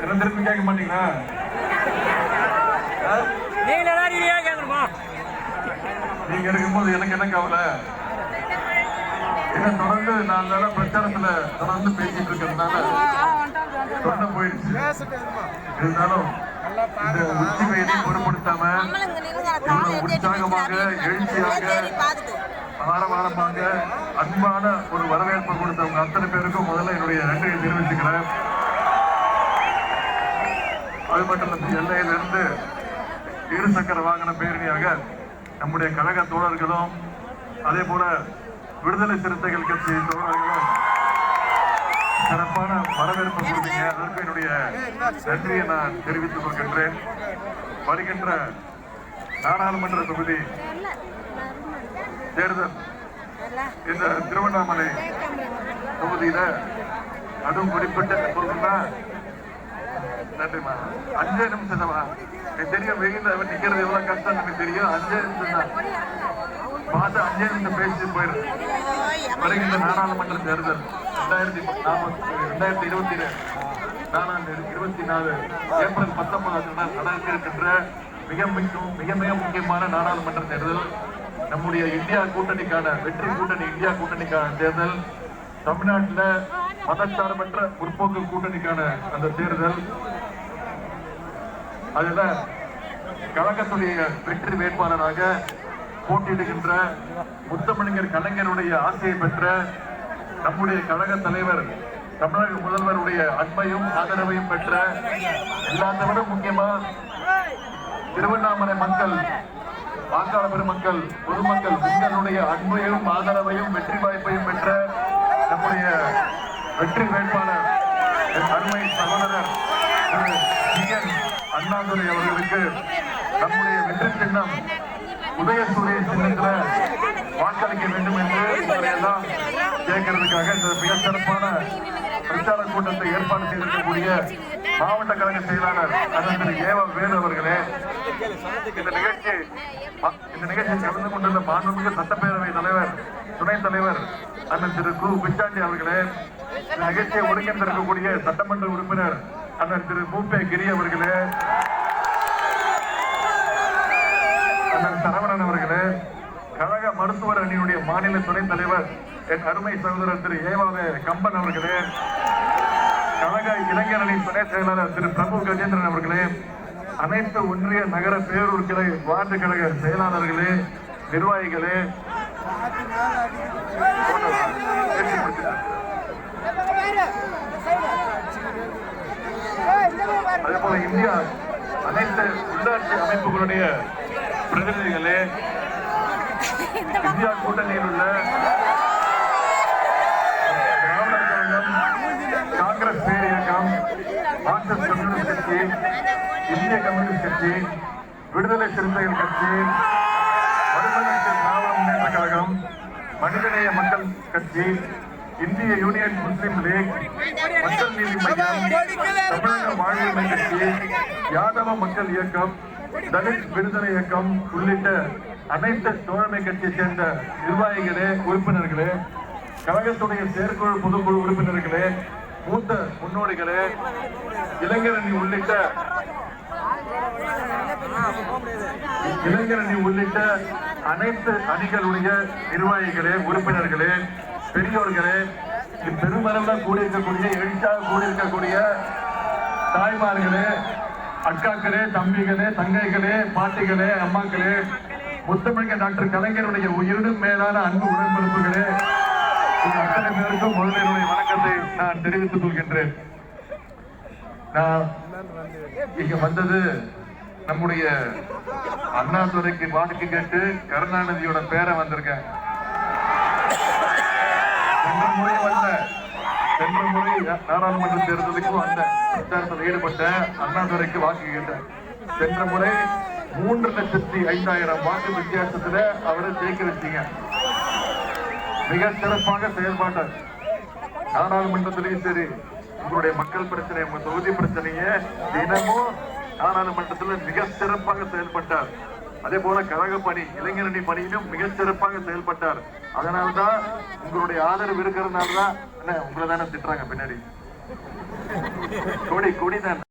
என்ன திருப்பி கேட்க மாட்டீங்களா? நீங்க இருக்கும்போது எனக்கு என்ன கவலை? என்ன தொடர்ந்து நான் பிரச்சாரத்துல தொடர்ந்து பேசிட்டு இருக்கிறதுனால சொன்ன போயிடுச்சு. இருந்தாலும் இந்த உச்சி வெயிலை பொருட்படுத்தாம உற்சாகமாக எழுச்சியாக ஆரவாரமாக அன்பான ஒரு வரவேற்பு கொடுத்தவங்க அத்தனை பேருக்கும் முதல்ல என்னுடைய நன்றியை தெரிவிச்சுக்கிறேன். அது மட்டும் இல்ல, எல்லையிலிருந்து இருசக்கர வாகன பேரணியாக நம்முடைய கழக தோழர்களும் அதே போல விடுதலை சிறுத்தைகள் கட்சி தோழர்களும் சிறப்பான வரவேற்பு கொடுத்தீங்க. அதற்கு என்னுடைய நன்றியை நான் தெரிவித்துக் கொள்கின்றேன். வருகின்ற நாடாளுமன்ற தொகுதி தேர்தல் இந்த திருவண்ணாமலை தொகுதியில அதுவும் குறிப்பிட்ட சொல்லணும்னா நன்றிமா. 5 நிமிஷம் தான் எனக்கு தெரியும். வெயில் நிக்கிறது எவ்வளவு கஷ்டம் எனக்கு தெரியும். 5 நிமிஷம் தான் பார்த்து 5 நிமிஷம் பேசி போயிடும். வருகின்ற நாடாளுமன்ற தேர்தல் 2024 ஏப்ரல் 19 நடக்க இருக்கின்ற மிக மிக முக்கியமான நாடாளுமன்ற தேர்தல் நம்முடைய இந்தியா கூட்டணிக்கான வெற்றி கூட்டணி இந்தியா கூட்டணிக்கான தேர்தல். தமிழ்நாட்டில் மதச்சார்பற்ற முற்போக்கு கூட்டணிக்கான அந்த தேர்தல். அதுல கழகத்துடைய வெற்றி வேட்பாளராக போட்டியிடுகின்ற முத்தமிழர் கலைஞருடைய ஆசையை பெற்ற நம்முடைய கழக தலைவர் தமிழக முதல்வருடைய அன்பையும் ஆதரவையும் பெற்ற எல்லாத்தை விட முக்கியமா திருவண்ணாமலை மக்கள், வாக்காளர் பெருமக்கள், பொதுமக்கள் உங்களுடைய அன்பையும் ஆதரவையும் வெற்றி வாய்ப்பையும் பெற்ற நம்முடைய வெற்றி வேட்பாளர் அருமை சகோதரர் அண்ணாதுரை அவர்களுக்கு நம்முடைய வெற்றி சின்னம் உதயசூரிய சின்னத்தில் வாக்களிக்க வேண்டும் என்று எல்லாம் கேட்கறதுக்காக இந்த மிக சிறப்பான பிரச்சார கூட்டத்தை ஏற்பாடு செய்திருக்கக்கூடிய மாவட்ட கழக செயலாளர் அண்ணன் ஏவ வேலு அவர்களே, இந்த நிகழ்ச்சியில் கலந்து கொண்டுள்ள மாண்புமிகு சட்டப்பேரவை தலைவர் துணைத் தலைவர் அண்ணன் திரு கு பிச்சாண்டி அவர்களே, இந்த நிகழ்ச்சியை ஒருங்கிணைந்திருக்கக்கூடிய சட்டமன்ற உறுப்பினர் அண்ணன் திரு மூப்பே கிரி அவர்களே, அண்ணன் சரவணன் அவர்களே, கழக மருத்துவர் அணியினுடைய மாநில துணைத் தலைவர் என் அருமை சகோதரர் திரு ஏவாவே கம்பன் அவர்களே, கழக இளைஞர் அணி துணை செயலாளர் திரு பிரபு கஜேந்திரன் அவர்களே, அனைத்து ஒன்றிய நகர பேரூர் கிளை வார்டு கழக செயலாளர்களே, நிர்வாகிகளே, அதே போல இந்தியா அனைத்து உள்ளாட்சி அமைப்புகளுடைய பிரதிநிதிகளே, இந்தியா கூட்டணியில் உள்ள திராவிடர் கழகம், காங்கிரஸ் பேர் இயக்கம், மார்க்சிஸ்ட் கம்யூனிஸ்ட் கட்சி, இந்திய கம்யூனிஸ்ட் கட்சி, விடுதலை சிறுத்தைகள் கட்சி, மறுமலர்ச்சி திராவிட முன்னேற்ற கழகம், மனிதநேய மக்கள் கட்சி, இந்திய யூனியன் முஸ்லிம் லீக், மக்கள் நீதி மையம், தமிழக வாழ்வுரிமை கட்சி, யாதவ மக்கள் இயக்கம், தலித் விடுதலை இயக்கம் உள்ளிட்ட அனைத்து தோழமை கட்சியை சேர்ந்த நிர்வாகிகளே, உறுப்பினர்களே, கழகத்துடைய செயற்குழு பொதுக்குழு உறுப்பினர்களே, மூத்த முன்னோடிகளே, இளைஞரணி உள்ளிட்ட அனைத்து அணிகளுடைய நிர்வாகிகளே, உறுப்பினர்களே, பெரியோர்களே, பெருமளவில் கூடியிருக்கக்கூடிய எழுச்சாக கூடியிருக்கக்கூடிய தாய்மார்களே, அக்காக்களே, தம்பிகளே, தங்கைகளே, பாட்டிகளே, அம்மாக்களே, முத்தமிழக டாக்டர் கலைஞருடைய உயிரினும் மேலான அன்பு உடன்பிறப்புகளே, அத்தனை பேருக்கும் முதலினுடைய வணக்கத்தை நான் தெரிவித்துக் கொள்கின்றேன். நான் இங்க வந்தது நம்முடைய அண்ணாதுரைக்கு வாக்கு கேட்டு கருணாநிதியோட பேரை வந்திருக்கேன். சென்ற முறை நாடாளுமன்ற தேர்தலுக்கும் அந்த பிரச்சாரத்தில் ஈடுபட்ட அண்ணாதுரைக்கு வாக்கு கேட்டேன். சென்ற முறை 3,05,000 வாக்கு வித்தியாசத்துல அவரை ஜெயிக்க வச்சீங்க. மிக சிறப்பாக செயல்பாட்டார். நாடாளுமன்றத்திலையும் சரி, உங்களுடைய மக்கள் பிரச்சனை, உங்க தொகுதி பிரச்சனையை தினமும் நாடாளுமன்றத்தில் மிக சிறப்பாக செயல்பட்டார். அதே போல கழக பணி, இளைஞரணி பணியிலும் மிக சிறப்பாக செயல்பட்டார். அதனால்தான் உங்களுடைய ஆதரவு இருக்கிறதுனாலதான் உங்களை தானே திட்டுறாங்க பின்னாடி. கொடி தான்